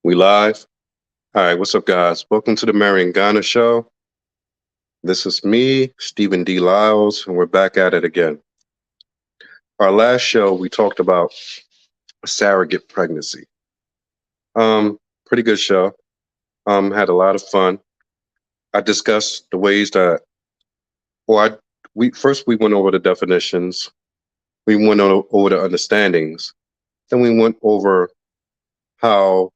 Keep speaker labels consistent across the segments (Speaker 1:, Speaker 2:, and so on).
Speaker 1: We live? All right, what's up, guys? Welcome to the Marion Ghana Show. This is me, Stephen D. Lyles, and we're back at it again. Our last show, we talked about surrogate pregnancy. Pretty good show. Had a lot of fun. I discussed the ways that, or I, we first we went over the definitions. We went over the understandings. Then we went over how,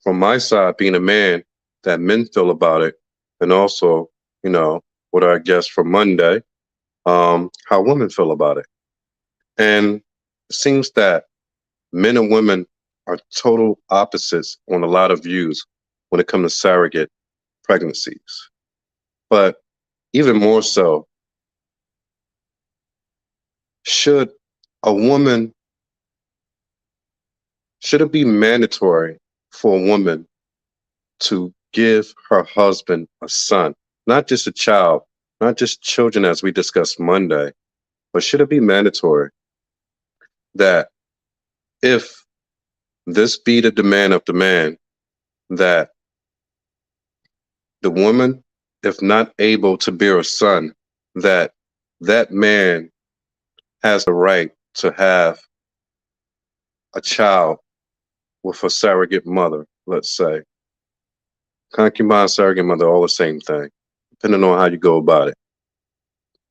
Speaker 1: from my side, being a man, that men feel about it, and also, what I guess for Monday, how women feel about it. And it seems that men and women are total opposites on a lot of views when it comes to surrogate pregnancies. But even more so, should a woman, should it be mandatory for a woman to give her husband a son, not just a child, not just children as we discussed Monday, but should it be mandatory that if this be the demand of the man, that the woman, if not able to bear a son, that that man has the right to have a child with a surrogate mother, let's say. Concubine, surrogate mother, all the same thing, depending on how you go about it.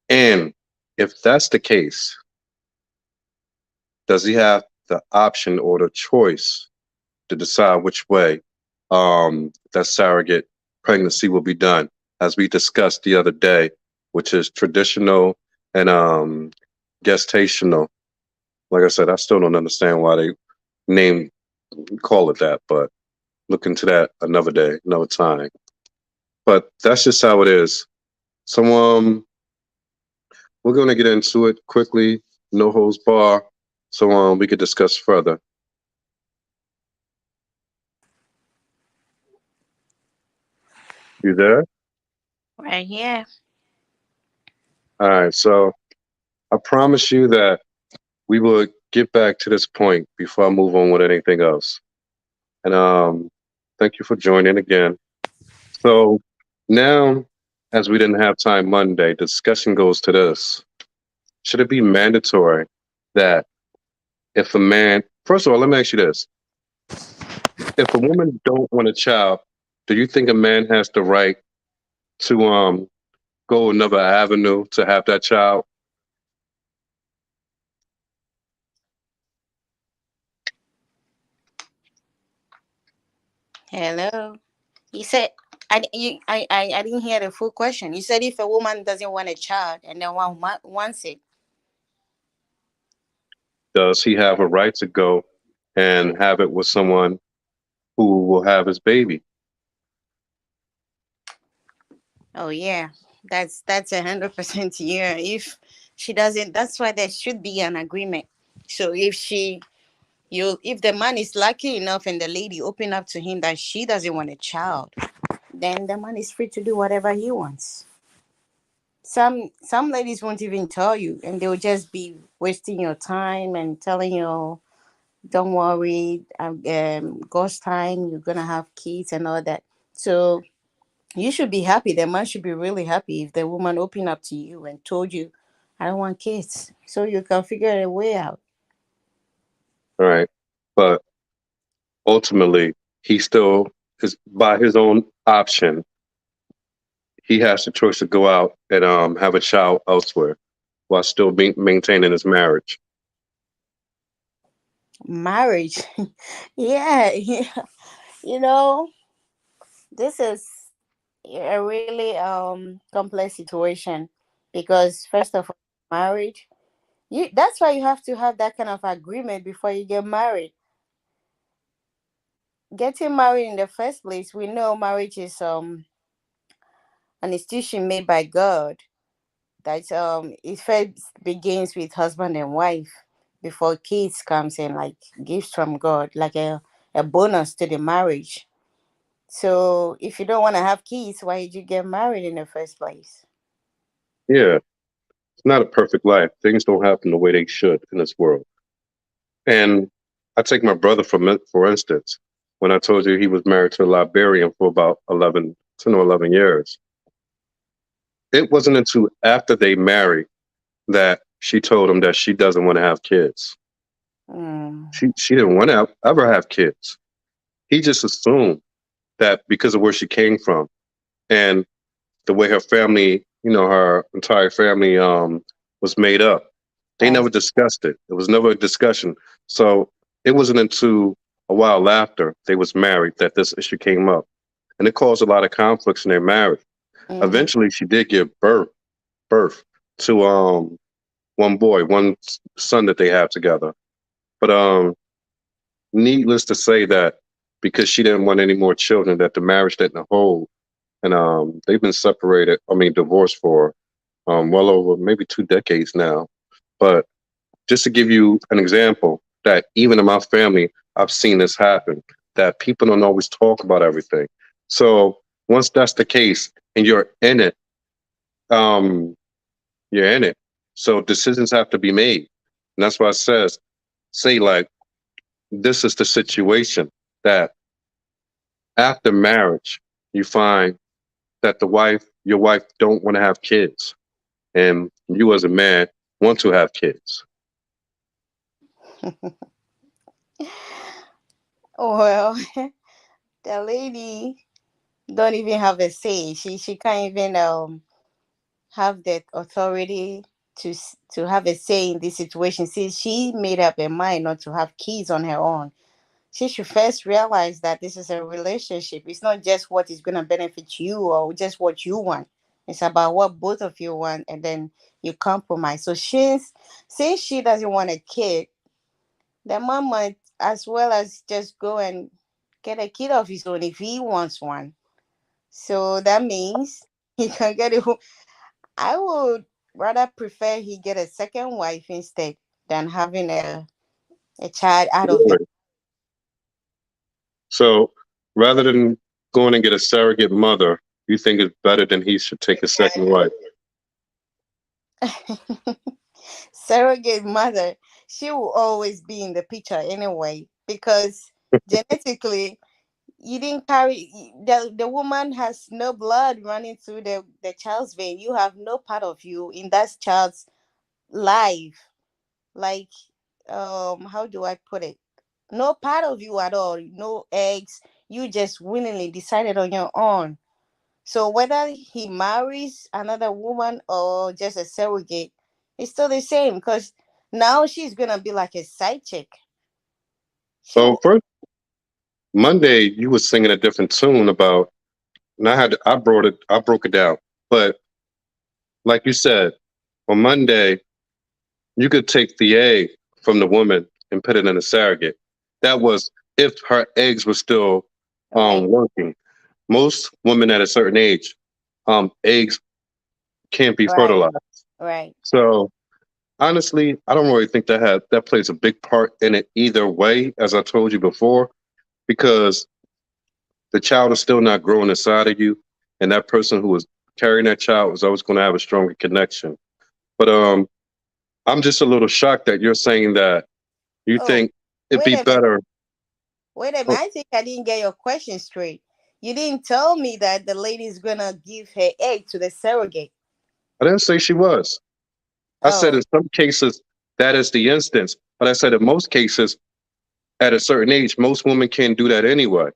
Speaker 1: And if that's the case, does he have the option or the choice to decide which way that surrogate pregnancy will be done, as we discussed the other day, which is traditional and gestational. Like I said, I still don't understand why they call it that, but look into that another day, another time. But that's just how it is. So we're gonna get into it quickly, no holds bar, so we could discuss further. You there?
Speaker 2: Right here.
Speaker 1: All right. So I promise you that we will get back to this point before I move on with anything else. And thank you for joining again. So now, as we didn't have time Monday, discussion goes to this. Should it be mandatory that if a man, first of all, let me ask you this. If a woman don't want a child, do you think a man has the right to go another avenue to have that child?
Speaker 2: Hello. You said I didn't hear the full question. You said if a woman doesn't want a child and then wants it.
Speaker 1: Does he have a right to go and have it with someone who will have his baby?
Speaker 2: Oh yeah, that's 100% yeah. If she doesn't, that's why there should be an agreement. So if the man is lucky enough and the lady open up to him that she doesn't want a child, then the man is free to do whatever he wants. Some ladies won't even tell you, and they will just be wasting your time and telling you, "Don't worry, God's time, you're gonna have kids and all that." So you should be happy. The man should be really happy if the woman opened up to you and told you, "I don't want kids," so you can figure a way out.
Speaker 1: All right. But ultimately, he still is by his own option. He has the choice to go out and have a child elsewhere while still maintaining his marriage.
Speaker 2: Marriage, yeah, yeah. You know, this is a really complex situation because first of all, marriage. That's why you have to have that kind of agreement before you get married. Getting married in the first place, we know marriage is an institution made by God. That it first begins with husband and wife before kids comes in, like gifts from God, like a bonus to the marriage. So if you don't want to have kids, why did you get married in the first place?
Speaker 1: Yeah, it's not a perfect life. Things don't happen the way they should in this world. And I take my brother for instance. when I told you he was married to a Liberian for about 10 or 11 years. It wasn't until after they married that she told him that she doesn't want to have kids.
Speaker 2: Mm.
Speaker 1: She didn't want to ever have kids. He just assumed that because of where she came from and the way her family, her entire family was made up. They
Speaker 2: I
Speaker 1: never discussed it. It was never a discussion. So it wasn't until a while after they was married that this issue came up. And it caused a lot of conflicts in their marriage.
Speaker 2: mm-hmm.
Speaker 1: Eventually she did give birth to one boy, one son that they have together. But needless to say that because she didn't want any more children, that the marriage didn't hold. And they've been separated, divorced for well over maybe 2 decades now. But just to give you an example, that even in my family, I've seen this happen, that people don't always talk about everything. So once that's the case and um, you're in it. So decisions have to be made. And that's why it says, say like, this is the situation that after marriage, you find that your wife don't want to have kids. And you as a man want to have kids.
Speaker 2: Well, the lady don't even have a say. She can't even have the authority to have a say in this situation. Since she made up her mind not to have kids on her own, she should first realize that this is a relationship. It's not just what is going to benefit you or just what you want. It's about what both of you want, and then you compromise. So since she doesn't want a kid, the man might as well as just go and get a kid of his own if he wants one. So that means he can get it. I would rather prefer he get a second wife instead than having a child out of the.
Speaker 1: Really. So rather than going and get a surrogate mother, you think it's better than he should take a second wife?
Speaker 2: Surrogate mother, she will always be in the picture anyway because genetically you didn't carry the woman has no blood running through the child's vein. You have no part of you in that child's life. Like how do I put it? No part of you at all, no eggs. You just willingly decided on your own. So whether he marries another woman or just a surrogate, it's still the same because now she's gonna be like a side chick. She
Speaker 1: So
Speaker 2: will.
Speaker 1: first Monday you was singing a different tune about, and I broke it down. But like you said, on Monday you could take the egg from the woman and put it in a surrogate. That was if her eggs were still
Speaker 2: Right,
Speaker 1: working. Most women at a certain age, eggs can't be
Speaker 2: right,
Speaker 1: fertilized.
Speaker 2: right.
Speaker 1: So honestly, I don't really think that plays a big part in it either way, as I told you before, because the child is still not growing inside of you, and that person who was carrying that child is always going to have a stronger connection. But I'm just a little shocked that you're saying that you
Speaker 2: Oh,
Speaker 1: think it'd
Speaker 2: wait
Speaker 1: be
Speaker 2: a minute.
Speaker 1: better.
Speaker 2: Wait a minute.
Speaker 1: Oh,
Speaker 2: I think I didn't get your question straight. You didn't tell me that the lady's gonna give her egg to the surrogate.
Speaker 1: I didn't say she was. I said
Speaker 2: Oh,
Speaker 1: in some cases that is the instance, but I said in most cases, at a certain age, most women can't do that anyway.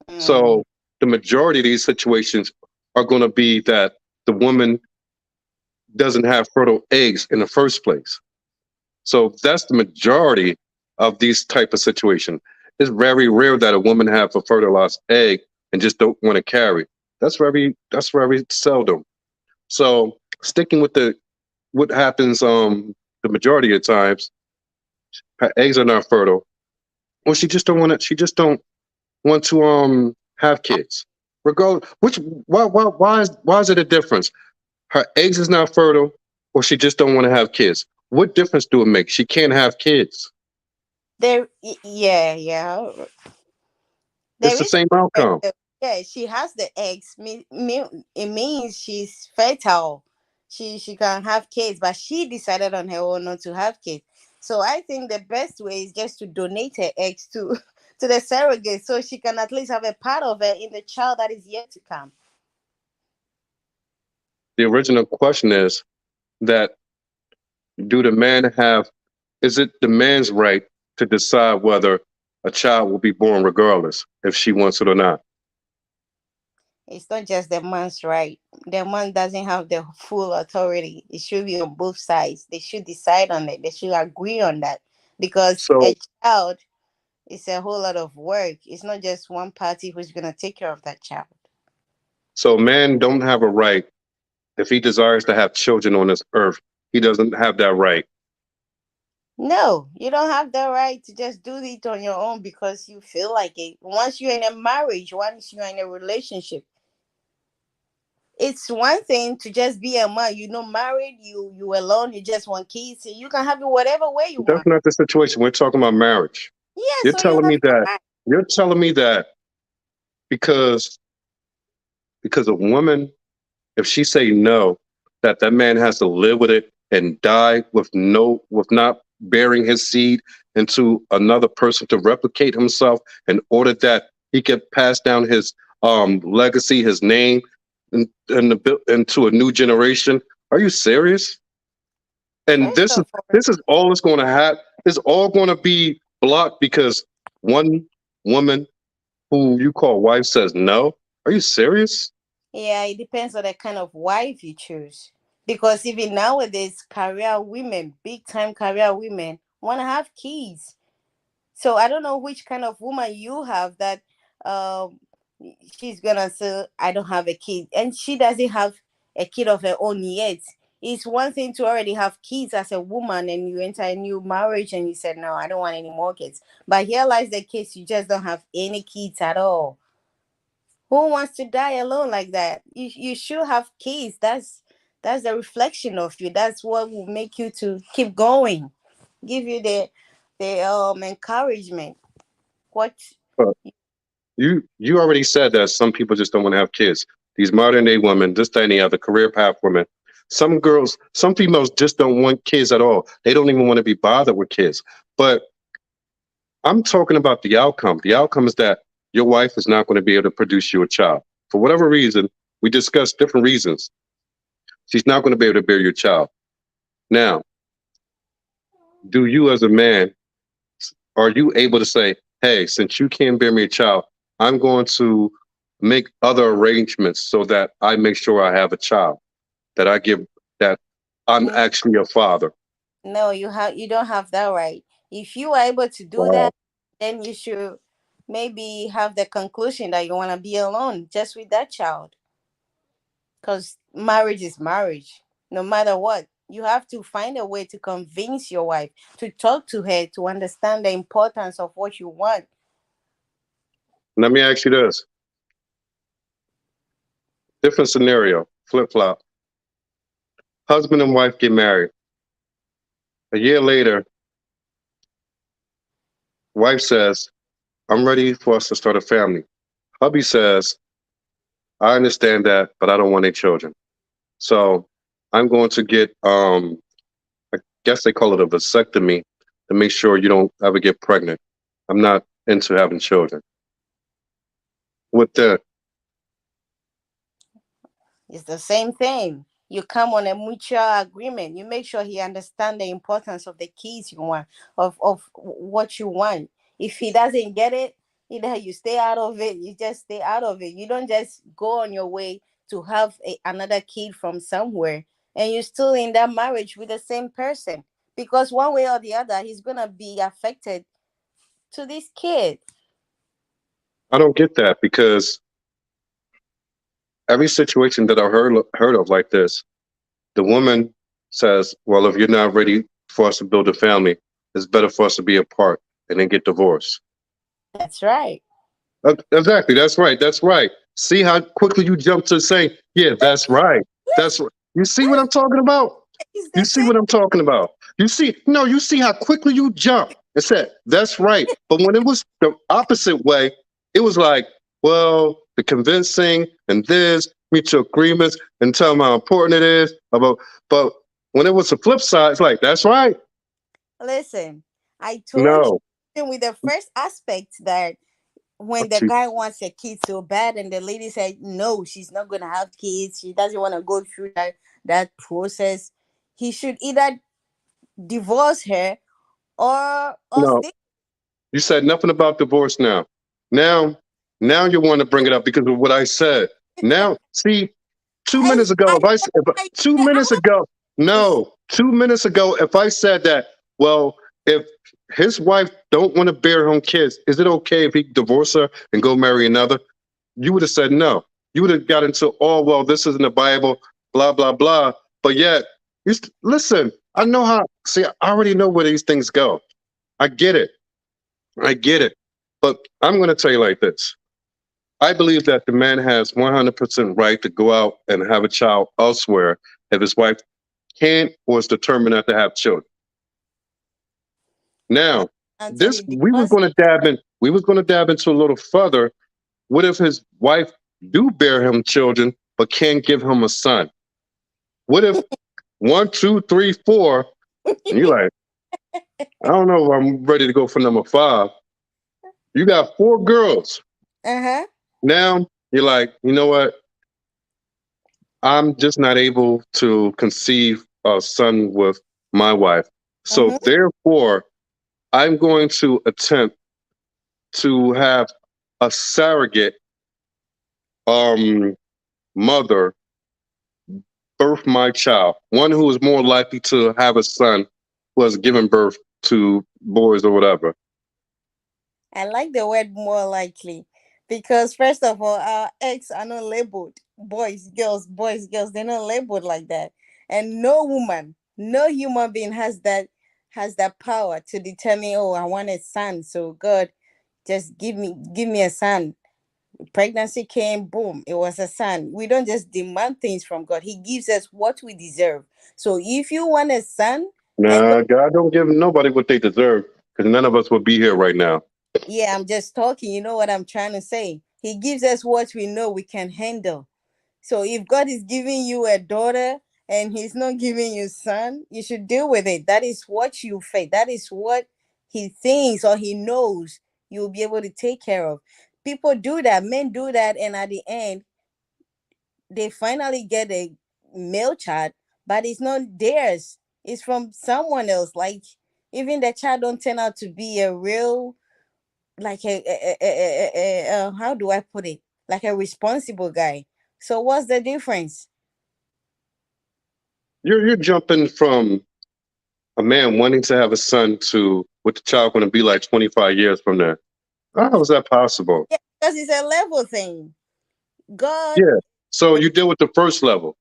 Speaker 2: mm,
Speaker 1: So the majority of these situations are going to be that the woman doesn't have fertile eggs in the first place. So that's the majority of these type of situations. It's very rare that a woman have a fertilized egg and just don't want to carry. That's very seldom. So sticking with the what happens the majority of times, her eggs are not fertile. Or she just don't want to have kids. Regardless which why is it a difference? Her eggs is not fertile or she just don't want to have kids. What difference do it make? She can't have kids.
Speaker 2: yeah, yeah.
Speaker 1: It's
Speaker 2: There
Speaker 1: the
Speaker 2: is
Speaker 1: same
Speaker 2: a
Speaker 1: outcome.
Speaker 2: difference. Yeah, she has the eggs. It means she's fertile. She can have kids, but she decided on her own not to have kids. So I think the best way is just to donate her eggs to to the surrogate so she can at least have a part of it in the child that is yet to come.
Speaker 1: The original question is that do the man have, is it the man's right to decide whether a child will be born regardless if she wants it or not?
Speaker 2: It's not just the man's right. The man doesn't have the full authority. It should be on both sides. They should decide on it. They should agree on that. Because
Speaker 1: So,
Speaker 2: a child is a whole lot of work. It's not just one party who's going to take care of that child.
Speaker 1: so man don't have a right if he desires to have children on this earth. He doesn't have that right.
Speaker 2: No, you don't have the right to just do it on your own because you feel like it. Once you're in a marriage, once you're in a relationship, it's one thing to just be a man. You're not married, you alone, you just want kids. So you can have it whatever way you
Speaker 1: That's
Speaker 2: want.
Speaker 1: not the situation. We're talking about marriage.
Speaker 2: Yeah,
Speaker 1: You're
Speaker 2: so you
Speaker 1: telling
Speaker 2: have
Speaker 1: me
Speaker 2: your
Speaker 1: that
Speaker 2: right.
Speaker 1: you're telling me that because a woman, if she say no, that man has to live with it and die with not bearing his seed into another person to replicate himself in order that he can pass down his legacy, his name, into a new generation. Are you serious? And
Speaker 2: First
Speaker 1: this is
Speaker 2: of all,
Speaker 1: this is all that's going to happen. It's all going to be blocked because one woman who you call wife says no. Are you serious?
Speaker 2: yeah, it depends on the kind of wife you choose. Because even nowadays, career women, big time career women, want to have kids. So I don't know which kind of woman you have that um she's gonna say I don't have a kid and she doesn't have a kid of her own yet. It's one thing to already have kids as a woman and you enter a new marriage and you said no, I don't want any more kids. But here lies the case you just don't have any kids at all. Who wants to die alone like that? You should have kids. That's the reflection of you. That's what will make you to keep going. Give you the encouragement. What
Speaker 1: You already said that some people just don't want to have kids. These modern day women, this, that, and the other, career path women. Some girls, some females just don't want kids at all. They don't even want to be bothered with kids. But I'm talking about the outcome. The outcome is that your wife is not going to be able to produce you a child. For whatever reason, we discussed different reasons. She's not going to be able to bear your child. Now, do you as a man, are you able to say, hey, since you can't bear me a child, I'm going to make other arrangements so that I make sure I have a child, that I give, that I'm
Speaker 2: no,
Speaker 1: actually a father?
Speaker 2: no, you don't have that right. If you are able to do
Speaker 1: Wow.
Speaker 2: that, then you should maybe have the conclusion that you want to be alone just with that child. Because marriage is marriage, no matter what. You have to find a way to convince your wife, to talk to her, to understand the importance of what you want.
Speaker 1: Let me ask you this different scenario, flip flop. Husband and wife get married. A year later, wife says, I'm ready for us to start a family. Hubby says, I understand that, but I don't want any children. So I'm going to get, I guess they call it a vasectomy to make sure you don't ever get pregnant. I'm not into having children. With that,
Speaker 2: It's the same thing. You come on a mutual agreement. You make sure he understand the importance of the keys you want, of what you want. If he doesn't get it, either you stay out of it, you just stay out of it. You don't just go on your way to have another kid from somewhere and you're still in that marriage with the same person. Because one way or the other, he's gonna be affected to this kid.
Speaker 1: I don't get that because every situation that I heard of like this, the woman says, well, if you're not ready for us to build a family, it's better for us to be apart and then get divorced.
Speaker 2: That's right.
Speaker 1: Exactly. That's right. That's right. See how quickly you jump to saying, yeah, that's right. That's right. You see what I'm talking about?
Speaker 2: It's
Speaker 1: You
Speaker 2: the
Speaker 1: see
Speaker 2: same.
Speaker 1: what I'm talking about? You see, no, you see how quickly you jump and said, that's right. But when it was the opposite way, it was like, well, the convincing and this, mutual agreements, and tell them how important it is. But when it was the flip side, it's like, that's right.
Speaker 2: Listen, I told you.
Speaker 1: No.
Speaker 2: even with the first aspect that when the
Speaker 1: What you
Speaker 2: guy wants a kid so bad and the lady said no, she's not gonna have kids, she doesn't want to go through that process, he should either divorce her or
Speaker 1: no,
Speaker 2: stay.
Speaker 1: you said nothing about divorce now. Now, now you want to bring it up because of what I said. Now, see, 2 minutes ago,
Speaker 2: I
Speaker 1: if 2 minutes ago, no, 2 minutes ago, if I said that, well, if his wife don't want to bear him kids, is it okay if he divorce her and go marry another? You would have said no. You would have got into, oh, well, this isn't the Bible, blah, blah, blah. But yet, listen, I know how, see, I already know where these things go. I get it. I get it. But I'm going to tell you like this. I believe that the man has 100% right to go out and have a child elsewhere if his wife can't or is determined not to have children. Now,
Speaker 2: until
Speaker 1: this
Speaker 2: he
Speaker 1: we was
Speaker 2: divorces.
Speaker 1: going to dab in. We was going to dab into a little further. What if his wife do bear him children but can't give him a son? What if one, two, three, four, and you're like, I don't know if I'm ready to go for number five. You got four girls.
Speaker 2: Uh-huh.
Speaker 1: Now you're like, you know what? I'm just not able to conceive a son with my wife. So
Speaker 2: Mm-hmm.
Speaker 1: therefore, I'm going to attempt to have a surrogate um, mother birth my child, one who is more likely to have a son who has given birth to boys or whatever.
Speaker 2: I like the word more likely because first of all, our eggs are not labeled boys, girls. They're not labeled like that, and no woman, no human being has that power to determine. Oh, I want a son, so God, just give me a son. Pregnancy came, boom, it was a son. We don't just demand things from God; He gives us what we deserve. So if you want a son, and
Speaker 1: Nah, God don't give nobody what they deserve because none of us would be here right now.
Speaker 2: yeah, I'm just talking. You know what I'm trying to say? He gives us what we know we can handle. So if God is giving you a daughter and He's not giving you son, you should deal with it. That is what you face. That is what He thinks or He knows you'll be able to take care of. People do that. Men do that, and at the end, they finally get a male child, but it's not theirs. It's from someone else. Like even the child don't turn out to be a real like how do I put it? Like a responsible guy. So what's the difference?
Speaker 1: You're jumping from a man wanting to have a son to what the child going to be like 25 years from now. How is that possible?
Speaker 2: Yeah, because it's a level thing. God,
Speaker 1: Yeah. So you deal with the first level.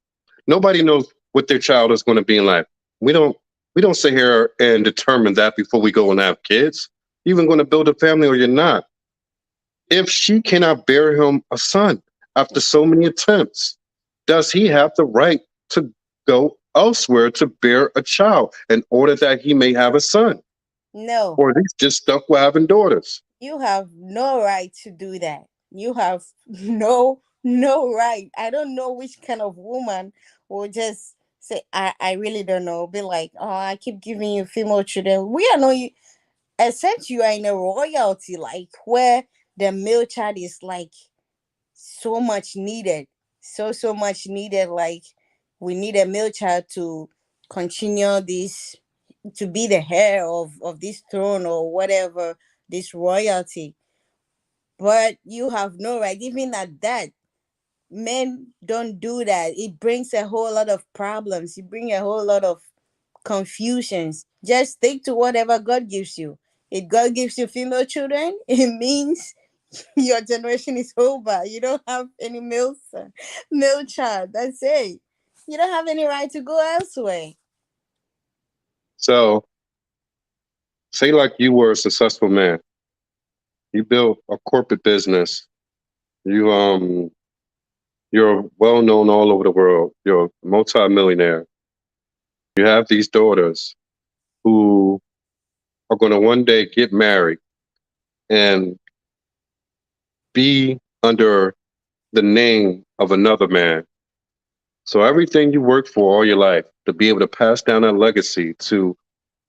Speaker 1: Nobody knows what their child is going to be in life. We don't we don't sit here and determine that before we go and have kids. You're even going to build a family or you're not. If she cannot bear him a son after so many attempts, does he have the right to go elsewhere to bear a child in order that he may have a son?
Speaker 2: no,
Speaker 1: Or is he just stuck with having daughters?
Speaker 2: you have no right to do that. You have no right. I don't know which kind of woman will just say, I really don't know. Be like, oh, I keep giving you female children. We are not except you are in a royalty, like where the male child is like so much needed, so much needed, like we need a male child to continue this, to be the heir of this throne or whatever, this royalty. But you have no right even at that. Men don't do that. It brings a whole lot of problems, it brings a whole lot of confusions. Just stick to whatever God gives you. If God gives you female children, it means your generation is over. You don't have any male son, male child. That's it. You don't have any right to go elsewhere.
Speaker 1: So say like you were a successful man. You built a corporate business. You're well known all over the world. You're a multi-millionaire. You have these daughters who are going to one day get married and be under the name of another man. So everything you worked for all your life to be able to pass down that legacy to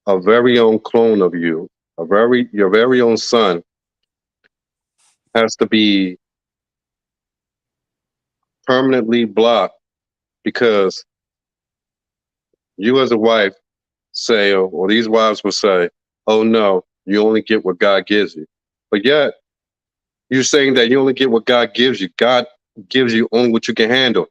Speaker 1: a very own clone of you. your very own son has to be permanently blocked because you as a wife say, or these wives will say, oh no, you only get what God gives you. But yet you're saying that you only get what God gives you. God gives you only what you can handle.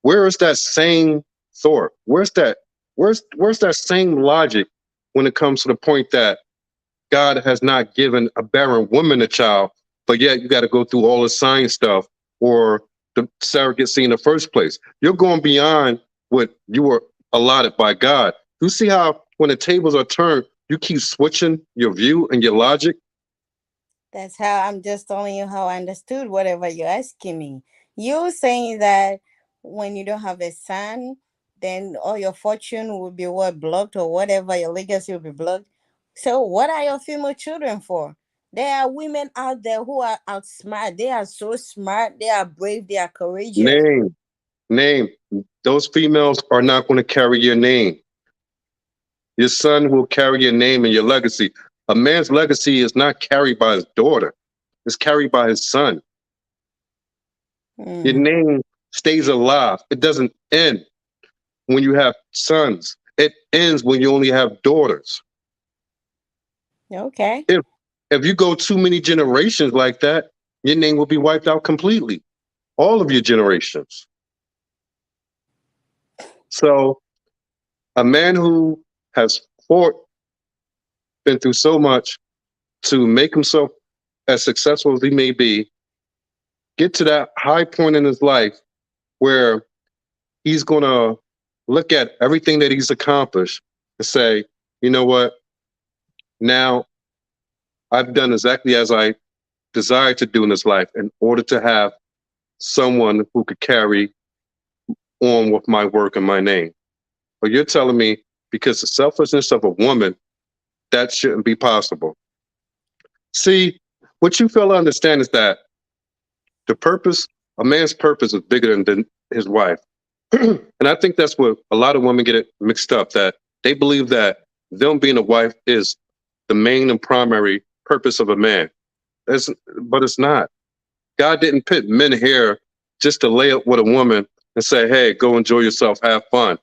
Speaker 1: Where is that same thought? Where's that same logic when it comes to the point that God has not given a barren woman a child, but yet you got to go through all the science stuff or the surrogacy in the first place. You're going beyond what you were allotted by God. You see how when the tables are turned, you keep switching your view and your logic?
Speaker 2: That's how I'm just telling you how I understood whatever you're asking me. You saying that when you don't have a son, then all your fortune will be what blocked or whatever, your legacy will be blocked. So what are your female children for? There are women out there who are outsmart. They are so smart. They are brave. They are courageous.
Speaker 1: Name, name. Those females are not going to carry your name. Your son will carry your name and your legacy. A man's legacy is not carried by his daughter, it's carried by his son. Your
Speaker 2: Hmm.
Speaker 1: name stays alive. It doesn't end when you have sons. It ends when you only have daughters.
Speaker 2: Okay.
Speaker 1: If if you go too many generations like that, your name will be wiped out completely. All of your generations. So a man who has fought, been through so much to make himself as successful as he may be, get to that high point in his life where he's gonna look at everything that he's accomplished and say, you know what? Now I've done exactly as I desired to do in this life in order to have someone who could carry on with my work and my name. But you're telling me because the selfishness of a woman, that shouldn't be possible. See, what you fail to understand is that the purpose, a man's purpose is bigger than his wife. And I think that's what a lot of women get it mixed up, that they believe that them being a wife is the main and primary purpose of a man. It's, but it's not. God didn't put men here just to lay up with a woman and say, hey, go enjoy yourself, have fun.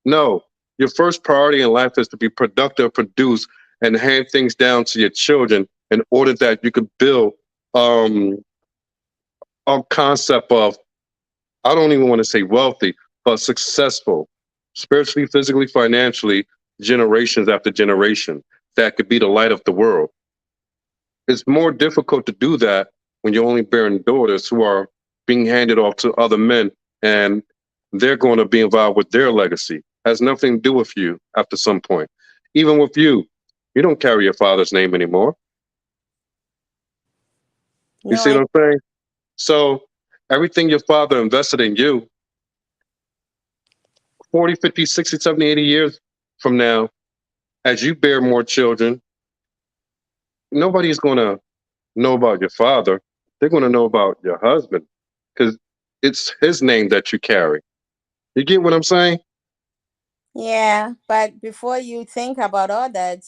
Speaker 1: No, your first priority in life is to be productive, produce, and hand things down to your children in order that you could build um, a concept of, I don't even want to say wealthy, but successful, spiritually, physically, financially, generations after generation that could be the light of the world. It's more difficult to do that when you're only bearing daughters who are being handed off to other men and they're going to be involved with their legacy. Has nothing to do with you after some point. Even with you don't carry your father's name anymore. You
Speaker 2: No,
Speaker 1: see what I'm saying? So everything your father invested in you, 40, 50, 60, 70, 80 years from now, as you bear more children, nobody's going to know about your father. They're going to know about your husband because it's his name that you carry. You get what I'm saying?
Speaker 2: yeah, but before you think about all that,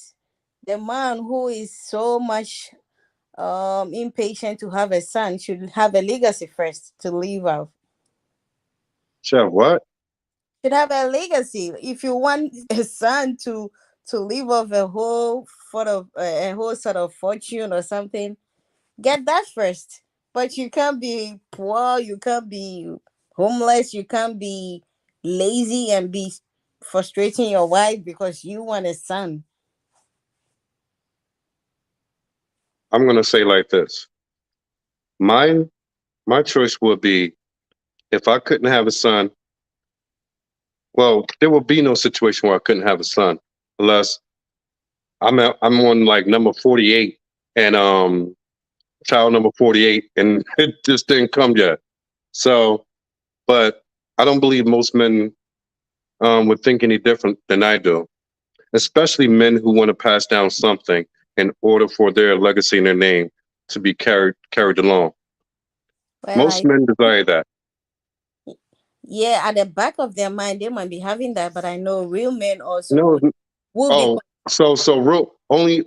Speaker 2: the man who is so much impatient to have a son should have a legacy first to live out.
Speaker 1: Chef, what?
Speaker 2: Should have a legacy. If you want a son to live off a whole a whole sort of fortune or something, get that first. But you can't be poor, you can't be homeless, you can't be lazy and be frustrating your wife because you want a son.
Speaker 1: I'm going to say like this. My my choice would be if I couldn't have a son, well, there would be no situation where I couldn't have a son unless I'm on like number 48 and child number 48 and it just didn't come yet. So, but I don't believe most men would think any different than I do, especially men who want to pass down something in order for their legacy and their name to be carried along.
Speaker 2: Well,
Speaker 1: Most men desire that.
Speaker 2: yeah, at the back of their mind, they might be having that, but I know real men also
Speaker 1: No,
Speaker 2: will be
Speaker 1: oh, So real only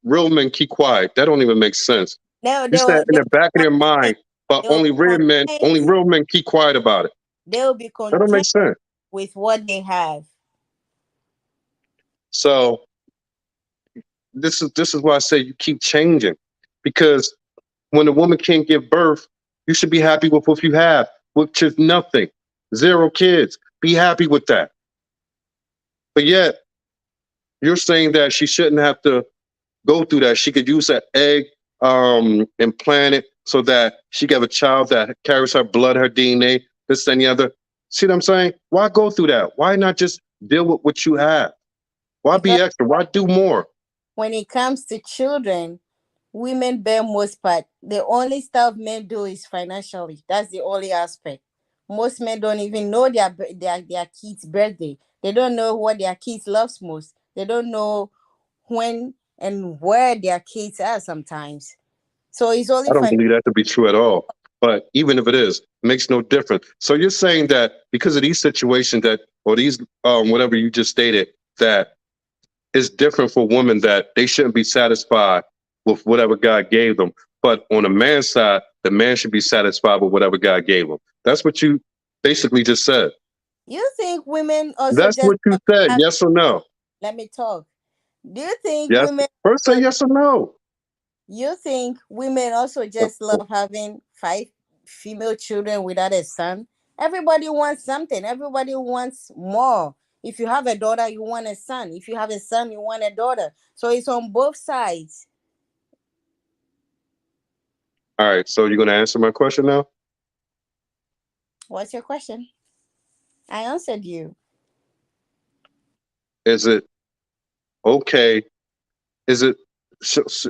Speaker 1: real men keep quiet. That don't even make sense.
Speaker 2: They
Speaker 1: You
Speaker 2: they
Speaker 1: said
Speaker 2: will
Speaker 1: in
Speaker 2: they
Speaker 1: the
Speaker 2: will
Speaker 1: back of
Speaker 2: be
Speaker 1: their mind, but
Speaker 2: they will be
Speaker 1: only
Speaker 2: content.
Speaker 1: real men keep quiet about it.
Speaker 2: They will be
Speaker 1: That don't make
Speaker 2: content
Speaker 1: sense.
Speaker 2: with what they have.
Speaker 1: So this is why I say you keep changing, because when a woman can't give birth, you should be happy with what you have, which is nothing, 0 kids. Be happy with that. But yet you're saying that she shouldn't have to go through that. She could use that egg implant it so that she could have a child that carries her blood, her DNA, this and the other. See what I'm saying? Why go through that? Why not just deal with what you have? Why
Speaker 2: Because
Speaker 1: be extra? Why do more?
Speaker 2: when it comes to children, women bear most part. The only stuff men do is financially. That's the only aspect. Most men don't even know their kids' birthday. They don't know what their kids loves most. They don't know when and where their kids are sometimes. So it's only
Speaker 1: I don't
Speaker 2: financial.
Speaker 1: believe that to be true at all. But even if it is, it makes no difference. So you're saying that because of these situations that, or these, whatever you just stated, that it's different for women that they shouldn't be satisfied with whatever God gave them. But on a man's side, the man should be satisfied with whatever God gave him. That's what you basically just said.
Speaker 2: You think women also
Speaker 1: That's
Speaker 2: just
Speaker 1: what you
Speaker 2: love
Speaker 1: said.
Speaker 2: having,
Speaker 1: Yes or no?
Speaker 2: let me talk. Do you think
Speaker 1: Yes.
Speaker 2: women
Speaker 1: First say
Speaker 2: also
Speaker 1: yes or no.
Speaker 2: You think women also just love having five female children without a son? Everybody wants something. Everybody wants more. If you have a daughter, you want a son. If you have a son, you want a daughter. So it's on both sides.
Speaker 1: All right. So you're going to answer my question now?
Speaker 2: What's your question? I answered you.
Speaker 1: Is it okay? Is it,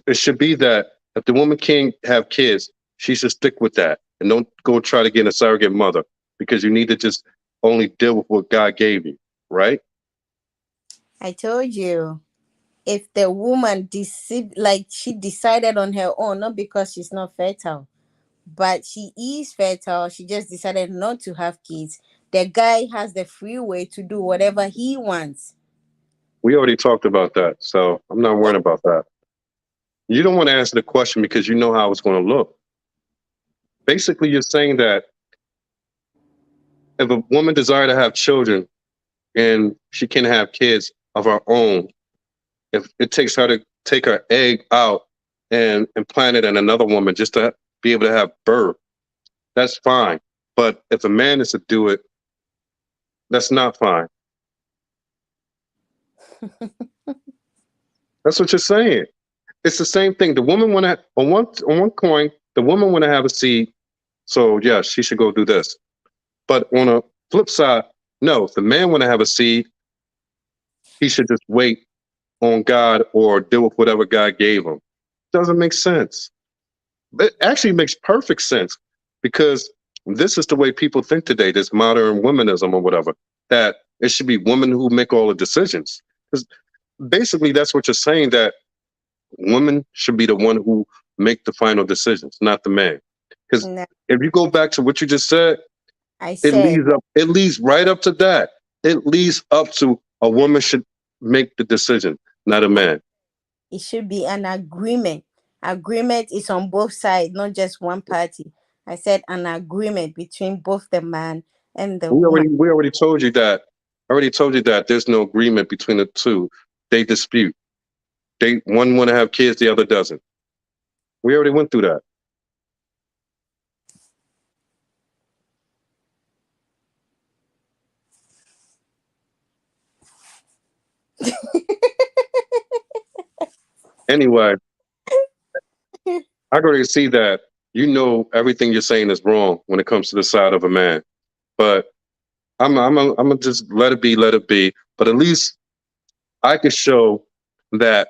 Speaker 1: it should be that if the woman can't have kids, she should stick with that and don't go try to get a surrogate mother, because you need to just only deal with what God gave you, right?
Speaker 2: I told you. If the woman like she decided on her own, not because she's not fertile, but she is fertile, she just decided not to have kids. The guy has the free way to do whatever he wants.
Speaker 1: We already talked about that. So I'm not worrying about that. You don't want to answer the question because you know how it's going to look. Basically, you're saying that if a woman desire to have children and she can have kids of her own, if it takes her to take her egg out and implant it in another woman just to be able to have birth, that's fine. But if a man is to do it, that's not fine. That's what you're saying. It's the same thing. The woman want to, on one coin, the woman want to have a seed. So yeah, she should go do this. But on a flip side, no, if the man want to have a seed, he should just wait on God or deal with whatever God gave him. Doesn't make sense. It actually makes perfect sense, because this is the way people think today, this modern womanism or whatever, that it should be women who make all the decisions. Because basically that's what you're saying, that women should be the one who make the final decisions, not the man. Because
Speaker 2: No,
Speaker 1: if you go back to what you just said,
Speaker 2: I said
Speaker 1: it leads right up to that. It leads up to a woman should make the decision, not a man.
Speaker 2: it should be an agreement. Agreement is on both sides, not just one party. I said an agreement between both the man and the woman.
Speaker 1: We already told you that. I already told you that there's no agreement between the two. They dispute. They one want to have kids, the other doesn't. We already went through that. Anyway, I already see that you know everything you're saying is wrong when it comes to the side of a man. But I'm gonna just let it be, let it be. But at least I could show that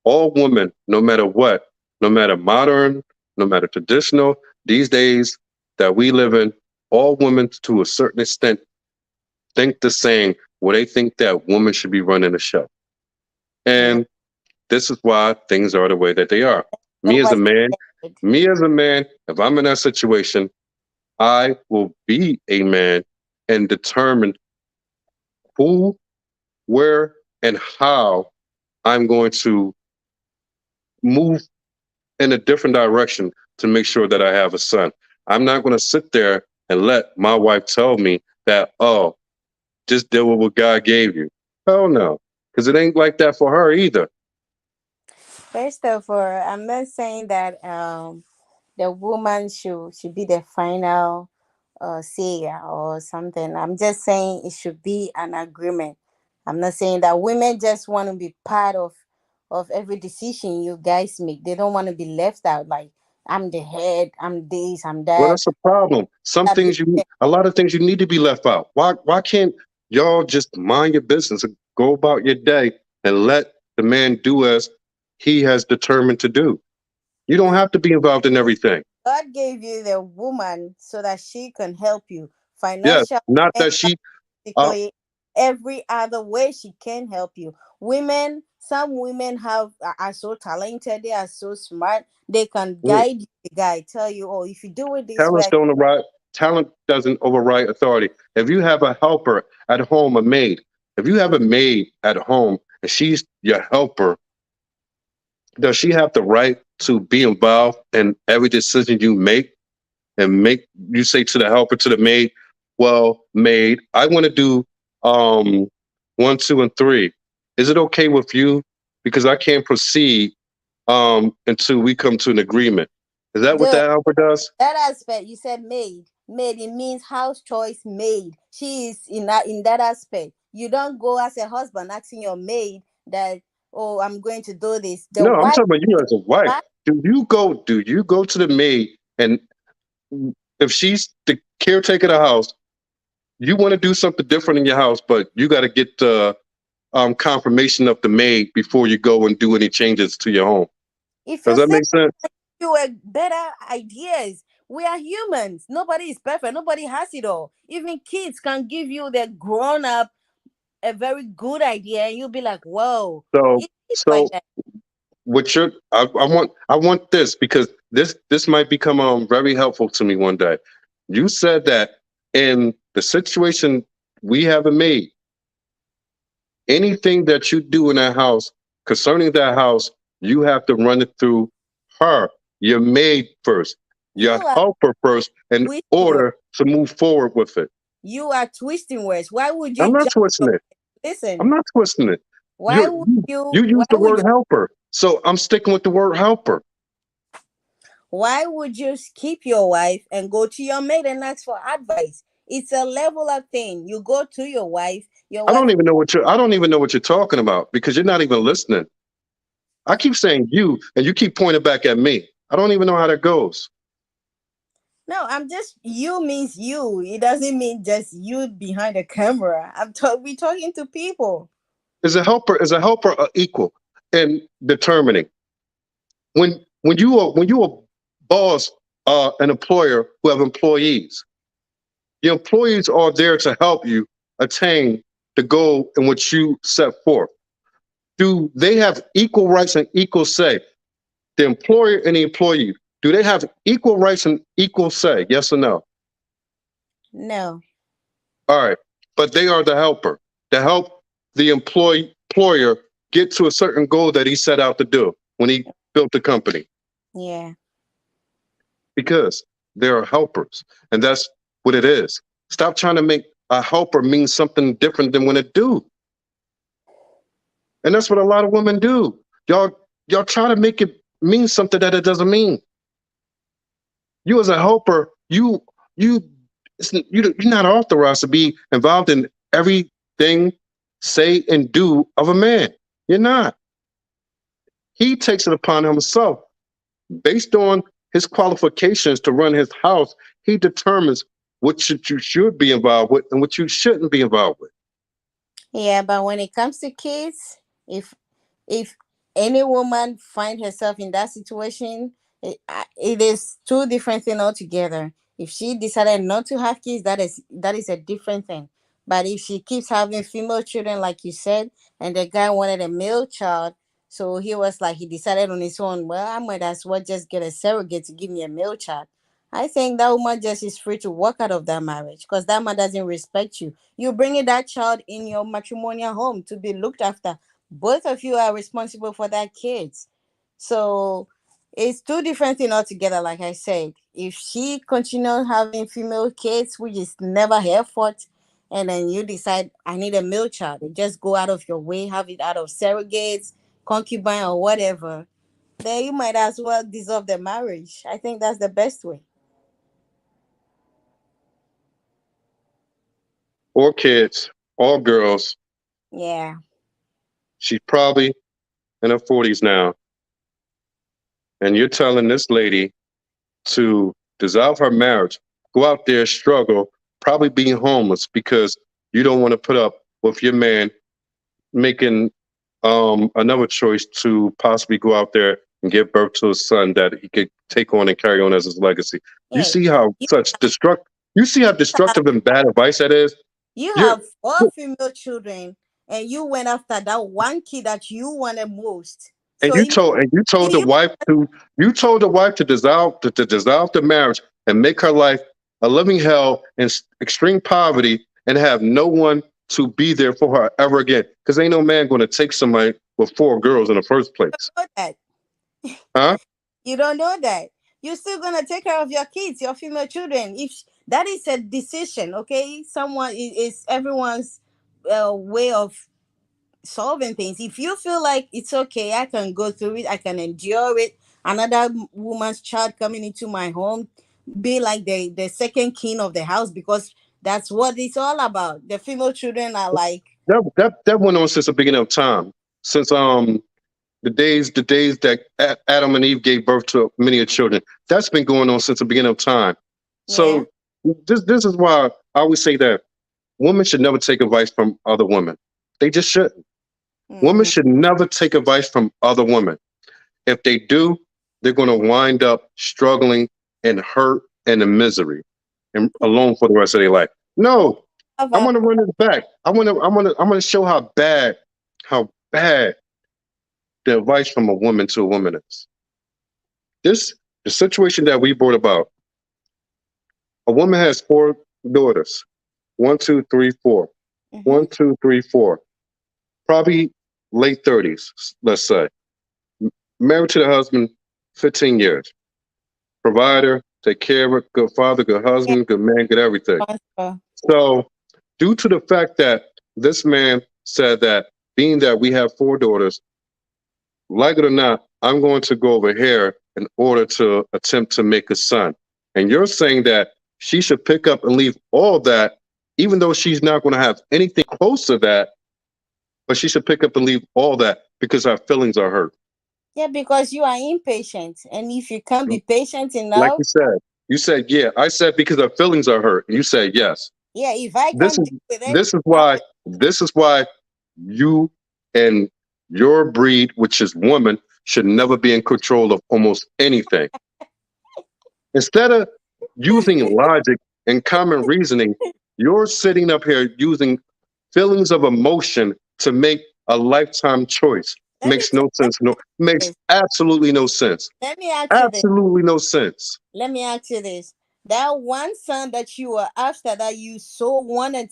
Speaker 1: all women, no matter what, no matter modern, no matter traditional, these days that we live in, all women to a certain extent think the same, where they think that women should be running the show.
Speaker 2: No,
Speaker 1: And this is why things are the way that they are.
Speaker 2: not
Speaker 1: Me as a
Speaker 2: what
Speaker 1: man,
Speaker 2: he said.
Speaker 1: me as a man, if I'm in that situation, I will be a man and determine who, where, and how I'm going to move in a different direction to make sure that I have a son. I'm not going to sit there and let my wife tell me that, oh, just deal with what God gave you. Hell no, because it ain't like that for her either.
Speaker 2: First of all, I'm not saying that the woman should be the final sayer or something. I'm just saying it should be an agreement. I'm not saying that women just want to be part of every decision you guys make. They don't want to be left out. Like, I'm the head. I'm this. I'm
Speaker 1: Well,
Speaker 2: that.
Speaker 1: that's a problem. Some
Speaker 2: That be
Speaker 1: things a lot of things you need to be left out. Why can't y'all just mind your business and go about your day and let the man do as he has determined to do? You don't have to be involved in everything.
Speaker 2: God gave you the woman so that she can help you
Speaker 1: Yes,
Speaker 2: financially,
Speaker 1: not that
Speaker 2: mentally,
Speaker 1: she. Uh,
Speaker 2: physically, every other way she can help you. Women, some women are so talented, they are so smart, they can guide you, the guy, tell you, oh, if you do it this
Speaker 1: talent
Speaker 2: way.
Speaker 1: don't override. Talent doesn't override authority. If you have a helper at home, a maid. If you have a maid at home and she's your helper, does she have the right to be involved in every decision you make? And make you say to the helper, to the maid, well, maid, I want to do um 1, 2, and 3. Is it okay with you? Because I can't proceed until we come to an agreement. Is that what
Speaker 2: Good.
Speaker 1: that helper does?
Speaker 2: That aspect, you said maid, it means house choice maid. She is in that aspect. You don't go as a husband asking your maid that, oh, I'm going to do this. The
Speaker 1: No, I'm
Speaker 2: wife
Speaker 1: talking about you
Speaker 2: is
Speaker 1: as a wife.
Speaker 2: part.
Speaker 1: Do you go to the maid, and if she's the caretaker of the house, you want to do something different in your house, but you got to get confirmation of the maid before you go and do any changes to your home.
Speaker 2: If
Speaker 1: Does
Speaker 2: you're
Speaker 1: that
Speaker 2: saying
Speaker 1: make sense?
Speaker 2: you were better ideas, we are humans. Nobody is perfect. Nobody has it all. Even kids can give you the grown up a very good idea, and you'll be like, whoa,
Speaker 1: So,
Speaker 2: it is like
Speaker 1: so
Speaker 2: that.
Speaker 1: what you're, I want this because this might become very helpful to me one day. You said that in the situation we have a maid, anything that you do in that house concerning that house, you have to run it through her, your maid first,
Speaker 2: You
Speaker 1: your
Speaker 2: are
Speaker 1: helper first, in
Speaker 2: twisting words.
Speaker 1: order to move forward with it.
Speaker 2: You are twisting words. Why would
Speaker 1: I'm
Speaker 2: you
Speaker 1: not
Speaker 2: jump?
Speaker 1: twisting it. I'm
Speaker 2: Listen,
Speaker 1: not twisting it.
Speaker 2: why
Speaker 1: You
Speaker 2: would
Speaker 1: you,
Speaker 2: you?
Speaker 1: you
Speaker 2: Why
Speaker 1: use the
Speaker 2: would
Speaker 1: word
Speaker 2: you?
Speaker 1: helper, so I'm sticking with the word helper.
Speaker 2: Why would you skip your wife and go to your maid and ask for advice? It's a level of thing. You go to your wife. Your
Speaker 1: I don't
Speaker 2: wife.
Speaker 1: even know what you're. I don't even know what you're talking about because you're not even listening. I keep saying you, and you keep pointing back at me. I don't even know how that goes.
Speaker 2: No, I'm just you means you. It doesn't mean just you behind the camera. We talking to people.
Speaker 1: Is a helper equal in determining when you a boss, an employer who have employees. Your employees are there to help you attain the goal in which you set forth. Do they have equal rights and equal say? The employer and the employee, do they have equal rights and equal say? Yes or no?
Speaker 2: No,
Speaker 1: All right. But they are the helper to help the employer get to a certain goal that he set out to do when he built the company
Speaker 2: yeah,
Speaker 1: because they are helpers. And that's what it is. Stop trying to make a helper mean something different than when it do. And that's what a lot of women do. Y'all try to make it mean something that it doesn't mean. You as a helper, you you're not authorized to be involved in everything, say and do of a man. You're not. He takes it upon himself based on his qualifications to run his house. He determines you should be involved with and what you shouldn't be involved with.
Speaker 2: yeah. But when it comes to kids, if any woman find herself in that situation, it is two different things altogether. If she decided not to have kids, that is a different thing. But if she keeps having female children, like you said, and the guy wanted a male child, so he was like, he decided on his own, well, I might as well just get a surrogate to give me a male child. I think that woman just is free to walk out of that marriage because that man doesn't respect you. You bringing that child in your matrimonial home to be looked after Both of you are responsible for that kids. So it's two different things altogether. Like I said, if she continues having female kids, which is never her fault, and then you decide I need a male child, and just go out of your way, have it out of surrogates, concubine, or whatever, then you might as well dissolve the marriage. I think that's the best way.
Speaker 1: Four kids, all girls.
Speaker 2: Yeah.
Speaker 1: She's probably in her 40s now. And you're telling this lady to dissolve her marriage, go out there, struggle, probably being homeless because you don't want to put up with your man making another choice to possibly go out there and give birth to a son that he could take on and carry on as his legacy. You
Speaker 2: Yeah.
Speaker 1: see how
Speaker 2: You
Speaker 1: such destruct you see how
Speaker 2: have,
Speaker 1: destructive and bad advice that is?
Speaker 2: you
Speaker 1: You're
Speaker 2: have four female children, and you went after that one kid that you wanted most.
Speaker 1: and
Speaker 2: So
Speaker 1: you told the
Speaker 2: you
Speaker 1: wife to to dissolve the marriage and make her life a living hell in extreme poverty and have no one to be there for her ever again. Because ain't no man going to take somebody with four girls in the first place,
Speaker 2: know that.
Speaker 1: huh?
Speaker 2: You don't know that. You're still gonna take care of your kids, your female children. If that is a decision, okay, someone is everyone's way of solving things. If you feel like it's okay, I can go through it, I can endure it. Another woman's child coming into my home, be like the second king of the house, because that's what it's all about. The female children are like,
Speaker 1: That went on since the beginning of time, since the days that Adam and Eve gave birth to many of children. That's been going on since the beginning of time.
Speaker 2: yeah.
Speaker 1: So this is why I always say that women should never take advice from other women. They just shouldn't. Women
Speaker 2: Hmm.
Speaker 1: should never take advice from other women. If they do, they're going to wind up struggling and hurt and in misery and alone for the rest of their life.
Speaker 2: Who
Speaker 1: No,
Speaker 2: have
Speaker 1: I
Speaker 2: a
Speaker 1: want to run it back. I want to show how bad the advice from a woman to a woman is. This the situation that we brought about. A woman has four daughters. One, two, three, four.
Speaker 2: hmm
Speaker 1: One, two, three, four. Probably late 30s, let's say. Married to the husband 15 years. Provider, take care of her, good father, good
Speaker 2: yeah,
Speaker 1: husband, good man, good everything.
Speaker 2: sponsor.
Speaker 1: So, due to the fact that this man said that being that we have four daughters, like it or not, I'm going to go over here in order to attempt to make a son. And you're saying that she should pick up and leave all that, even though she's not going to have anything close to that, but she should pick up and leave all that because her feelings are hurt.
Speaker 2: Yeah, because you are impatient, and if you can't be patient
Speaker 1: Like
Speaker 2: enough,
Speaker 1: you said, yeah. I said because her feelings are hurt. You said yes.
Speaker 2: yeah, if I
Speaker 1: This
Speaker 2: can't
Speaker 1: is
Speaker 2: deal with it,
Speaker 1: this is
Speaker 2: I'm
Speaker 1: why
Speaker 2: not.
Speaker 1: this is why you and your breed, which is woman, should never be in control of almost anything. Instead of using logic and common reasoning, you're sitting up here using feelings of emotion to make a lifetime choice.
Speaker 2: Let me
Speaker 1: Makes no
Speaker 2: let
Speaker 1: sense. No,
Speaker 2: me
Speaker 1: makes
Speaker 2: this.
Speaker 1: absolutely no sense.
Speaker 2: Let me ask you this.
Speaker 1: Absolutely no sense.
Speaker 2: Let me ask you this. That one son that you were after, that you so wanted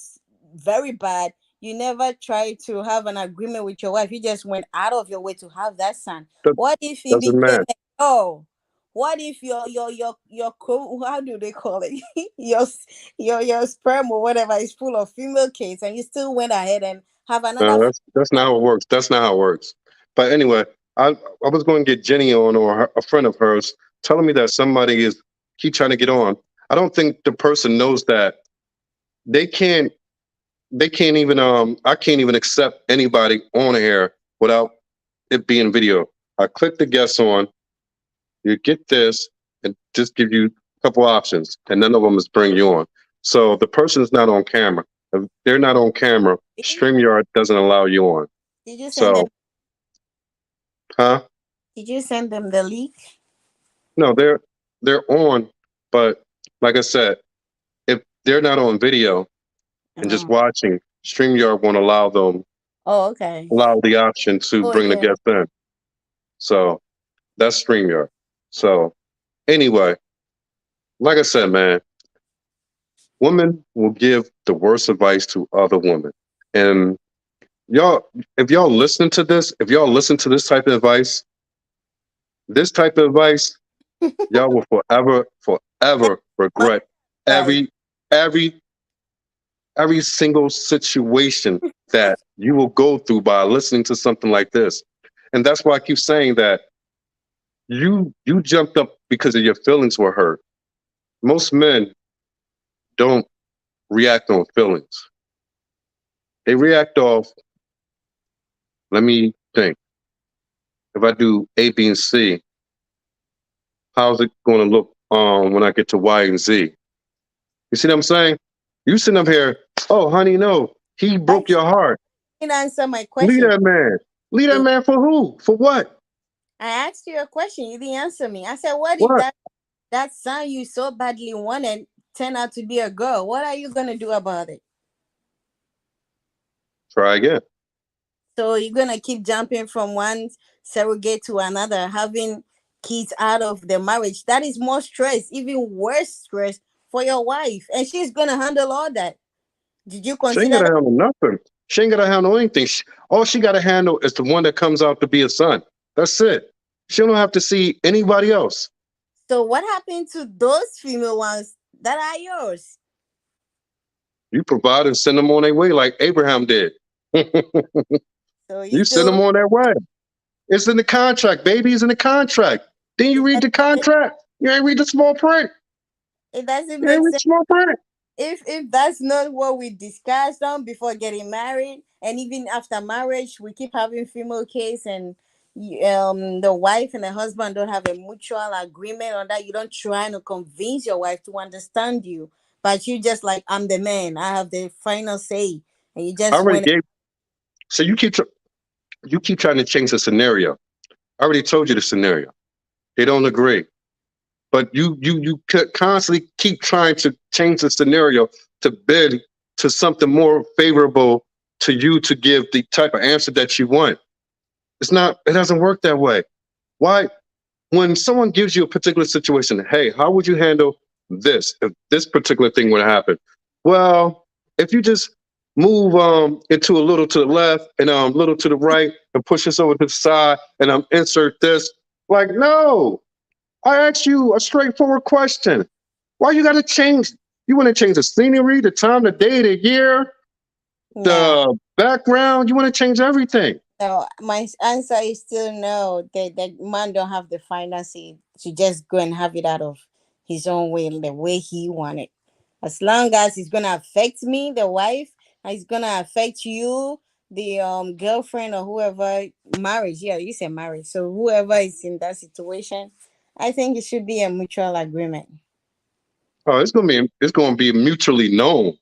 Speaker 2: very bad, you never tried to have an agreement with your wife. You just went out of your way to have that son.
Speaker 1: That
Speaker 2: What if he
Speaker 1: doesn't
Speaker 2: became
Speaker 1: matter.
Speaker 2: a oh? What if how do they call it? Your sperm or whatever is full of female kids, and you still went ahead and have another
Speaker 1: That's not how it works. That's not how it works. But anyway, I was going to get Jenny on or a friend of hers telling me that somebody is keep trying to get on. I don't think the person knows that they can't they can't even I can't even accept anybody on here without it being video. I click the guest on, you get this, and just give you a couple options, and none of them is bring you on. So the person is not on camera. If they're not on camera, StreamYard doesn't allow you on.
Speaker 2: Did you send them?
Speaker 1: So, huh?
Speaker 2: Did you send them the link?
Speaker 1: No, they're on, but like I said, if they're not on video and just
Speaker 2: Oh,
Speaker 1: watching, StreamYard won't
Speaker 2: oh, okay.
Speaker 1: allow the option to
Speaker 2: Oh
Speaker 1: bring the
Speaker 2: yeah.
Speaker 1: guest in. So that's StreamYard. So anyway, like I said, man, women will give the worst advice to other women. And Y'all, if y'all listen to this, if y'all listen to this type of advice, y'all will forever, forever
Speaker 2: What
Speaker 1: regret
Speaker 2: advice?
Speaker 1: every, every, every single situation that you will go through by listening to something like this. And that's why I keep saying that you jumped up because of your feelings were hurt. Most men don't react on feelings. They react off, let me think. If I do A, B, and C, how's it going to look when I get to Y and Z? You see what I'm saying? You sitting up here, oh, honey, no, he broke
Speaker 2: That's
Speaker 1: your heart.
Speaker 2: didn't answer my
Speaker 1: Leave
Speaker 2: question.
Speaker 1: that man. Leave that
Speaker 2: So
Speaker 1: man for who? For what?
Speaker 2: I asked you a question. You didn't answer me. I said, what if
Speaker 1: What?
Speaker 2: that son you so badly wanted turned out to be a girl? What are you gonna do about it?
Speaker 1: Try again.
Speaker 2: So you're gonna keep jumping from one surrogate to another, having kids out of the marriage. That is more stress, even worse stress for your wife, and she's gonna handle all that. Did you
Speaker 1: She ain't
Speaker 2: consider
Speaker 1: got to
Speaker 2: that?
Speaker 1: handle nothing. She ain't got to handle anything. All she got to handle is the one that comes out to be a son. That's it. She don't have to see anybody else.
Speaker 2: So what happened to those female ones that are yours?
Speaker 1: You provide and send them on their way like Abraham did.
Speaker 2: So you
Speaker 1: You send
Speaker 2: still
Speaker 1: them on their way. It's in the contract, baby. It's in the contract. Then you
Speaker 2: it
Speaker 1: read the
Speaker 2: doesn't,
Speaker 1: contract. You ain't read the small print.
Speaker 2: it doesn't
Speaker 1: You ain't
Speaker 2: make
Speaker 1: read the
Speaker 2: sense
Speaker 1: small print.
Speaker 2: if that's not what we discussed on before getting married, and even after marriage we keep having female case, and the wife and the husband don't have a mutual agreement on that. You don't try to convince your wife to understand you, but you just like, I'm the man, I have the final say, and you
Speaker 1: I
Speaker 2: just
Speaker 1: already
Speaker 2: went.
Speaker 1: gave. So you keep trying to change the scenario. I already told you the scenario. They don't agree, but you could constantly keep trying to change the scenario to bid to something more favorable to you to give the type of answer that you want. It's not. It doesn't work that way. Why? When someone gives you a particular situation, hey, how would you handle this if this particular thing would happen? Well, if you just move into a little to the left and a little to the right and push this over to the side and insert this, like, no, I asked you a straightforward question. Why you got to change? You want to change the scenery, the time, the day, the year,
Speaker 2: No.
Speaker 1: the background. You want to change everything.
Speaker 2: So my answer is still no. The man don't have the finances to just go and have it out of his own way, the way he wanted. As long as it's gonna affect me, the wife, and it's gonna affect you, the girlfriend or whoever, marriage. Yeah, you said marriage. So whoever is in that situation, I think it should be a mutual agreement.
Speaker 1: Oh, it's gonna be mutually known.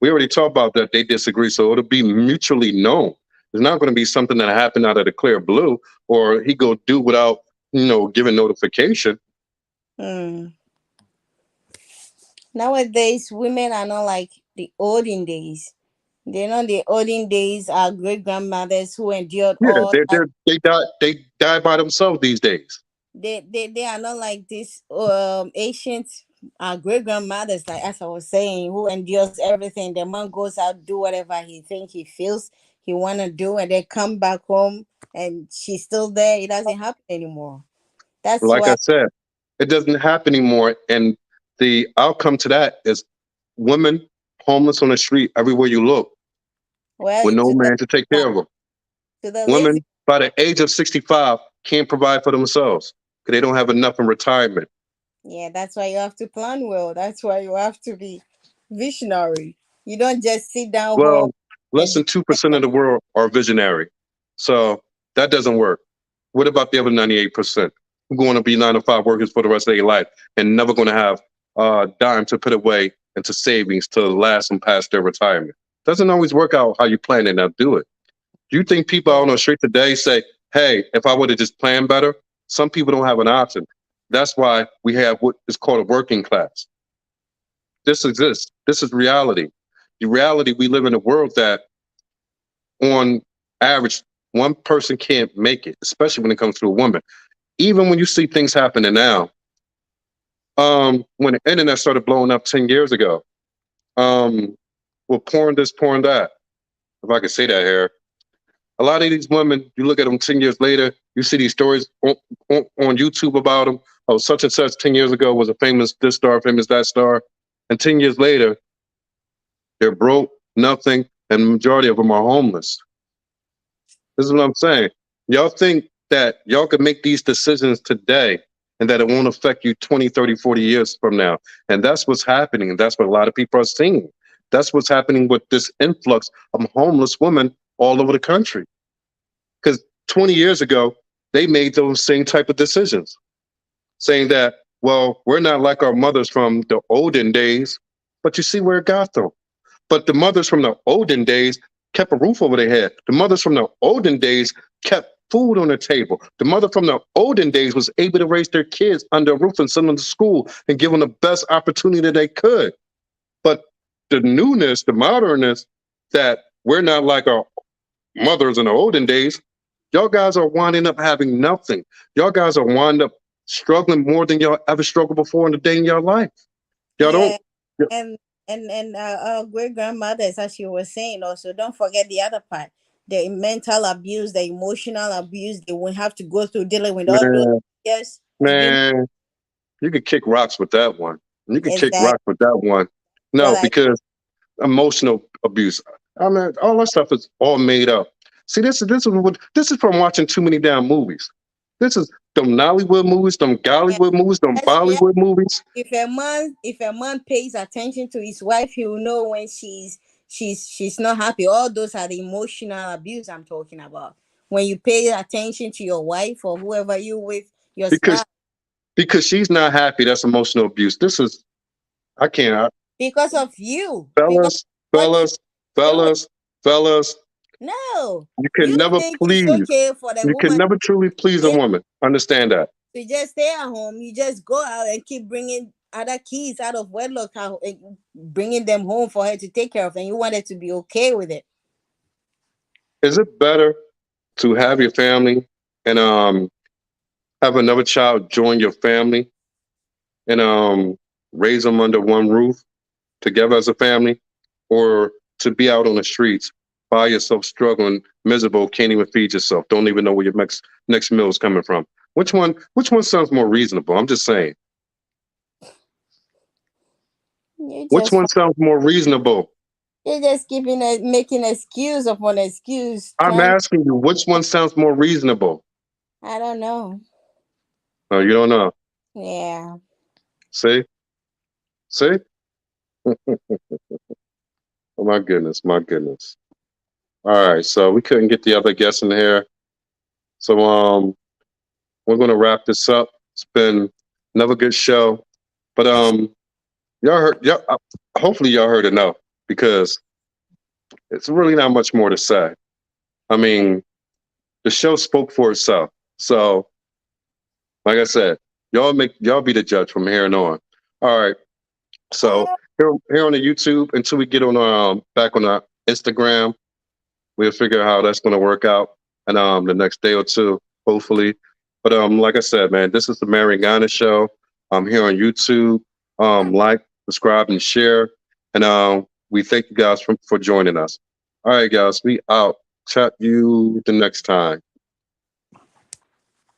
Speaker 1: We already talked about that. They disagree, so it'll be mutually known. It's not going to be something that happened out of the clear blue, or he go do without giving notification.
Speaker 2: Hmm. Nowadays, women are not like the olden days. They're not the olden days, our great grandmothers who endured
Speaker 1: Yeah,
Speaker 2: all that.
Speaker 1: they die by themselves these days.
Speaker 2: They are not like this ancient great grandmothers, like as I was saying, who endures everything. The man goes out, do whatever he think he feels he wanna do, and then come back home and she's still there. It doesn't happen anymore. That's
Speaker 1: Like I
Speaker 2: why,
Speaker 1: said, it doesn't happen anymore, and the outcome to that is women homeless on the street everywhere you look,
Speaker 2: well,
Speaker 1: with no man to take care of them.
Speaker 2: to the lazy.
Speaker 1: Women by the age of 65 can't provide for themselves because they don't have enough in retirement.
Speaker 2: Yeah, that's why you have to plan well. That's why you have to be visionary. You don't just sit down home
Speaker 1: Well, less
Speaker 2: and
Speaker 1: than 2% of the world are visionary. So that doesn't work. What about the other 98% who going to be 9 to 5 workers for the rest of their life and never going to have a dime to put away into savings to last them past their retirement? Doesn't always work out how you plan it. Now do it. Do you think people out
Speaker 2: yeah.
Speaker 1: on the street today say, hey, if I would have just planned better? Some people don't have an option. That's why we have what is called a working class. This exists. This is reality. The reality, we live in a world that on average, one person can't make it, especially when it comes to a woman. Even when you see things happening now, when the internet started blowing up 10 years ago, with porn this, porn that. if I could say that here. A lot of these women, you look at them 10 years later, you see these stories on YouTube about them. Oh, such and such 10 years ago was a famous this star, famous that star. And 10 years later, they're broke, nothing, and the majority of them are homeless. This is what I'm saying. Y'all think that y'all can make these decisions today and that it won't affect you 20, 30, 40 years from now. And that's what's happening. And that's what a lot of people are seeing. That's what's happening with this influx of homeless women all over the country. Because 20 years ago, they made those same type of decisions, saying that, well, we're not like our mothers from the olden days, but you see where it got them. But the mothers from the olden days kept a roof over their head. The mothers from the olden days kept food on the table. The mother from the olden days was able to raise their kids under a roof and send them to school and give them the best opportunity they could. But the newness, the modernness, that we're not like our mothers in the olden days, y'all guys are winding up having nothing. Y'all guys are winding up struggling more than y'all ever struggled before in a day in your life. Y'all
Speaker 2: Yeah,
Speaker 1: don't.
Speaker 2: and our great grandmothers, as you were saying, also don't forget the other part, the mental abuse, the emotional abuse they will have to go through dealing with all those
Speaker 1: Man,
Speaker 2: years to be
Speaker 1: man, you could kick rocks with that one. You could kick
Speaker 2: exact.
Speaker 1: rocks with that one.
Speaker 2: But
Speaker 1: No,
Speaker 2: like,
Speaker 1: because emotional abuse. I mean, all that stuff is all made up. See, this is from watching too many damn movies. This is them Nollywood movies, them Gollywood movies, them
Speaker 2: yes, yes.
Speaker 1: Bollywood movies.
Speaker 2: If a man pays attention to his wife, he will know when she's not happy. All those are the emotional abuse I'm talking about. When you pay attention to your wife or whoever you with, your
Speaker 1: Because
Speaker 2: spouse,
Speaker 1: she's not happy. That's emotional abuse. This is I can't.
Speaker 2: because of you, because
Speaker 1: Fellas,
Speaker 2: what you
Speaker 1: fellas,
Speaker 2: doing.
Speaker 1: fellas, fellas.
Speaker 2: No,
Speaker 1: You
Speaker 2: you
Speaker 1: can never
Speaker 2: think it's
Speaker 1: please.
Speaker 2: okay for the
Speaker 1: You can
Speaker 2: woman
Speaker 1: never truly please a
Speaker 2: to
Speaker 1: woman. Understand that.
Speaker 2: just stay at home. You just go out and keep bringing other kids out of wedlock, bringing them home for her to take care of, and you want her to be okay with it.
Speaker 1: Is it better to have your family and have another child join your family and raise them under one roof together as a family, or to be out on the streets by yourself, struggling, miserable, can't even feed yourself, don't even know where your next meal is coming from? Which one sounds more reasonable? I'm just saying.
Speaker 2: You
Speaker 1: Which
Speaker 2: just
Speaker 1: one sounds more reasonable?
Speaker 2: you're just making excuse upon excuse,
Speaker 1: I'm
Speaker 2: trying.
Speaker 1: asking you, which one sounds more reasonable?
Speaker 2: I don't know.
Speaker 1: No, you don't know.
Speaker 2: Yeah.
Speaker 1: See? See? Oh my goodness, my goodness. All right, so we couldn't get the other guests in here. So we're gonna wrap this up. It's been another good show. But y'all heard hopefully y'all heard enough, because it's really not much more to say. I mean, the show spoke for itself. So like I said, y'all be the judge from here and on. All right. So here on the YouTube, until we get on back on our Instagram, we'll figure out how that's going to work out, and the next day or two, hopefully. But like I said, man, this is the Mary Ghana Show. I'm here on YouTube. Like, subscribe, and share. And we thank you guys for joining us. All right, guys, we out. Chat you the next time.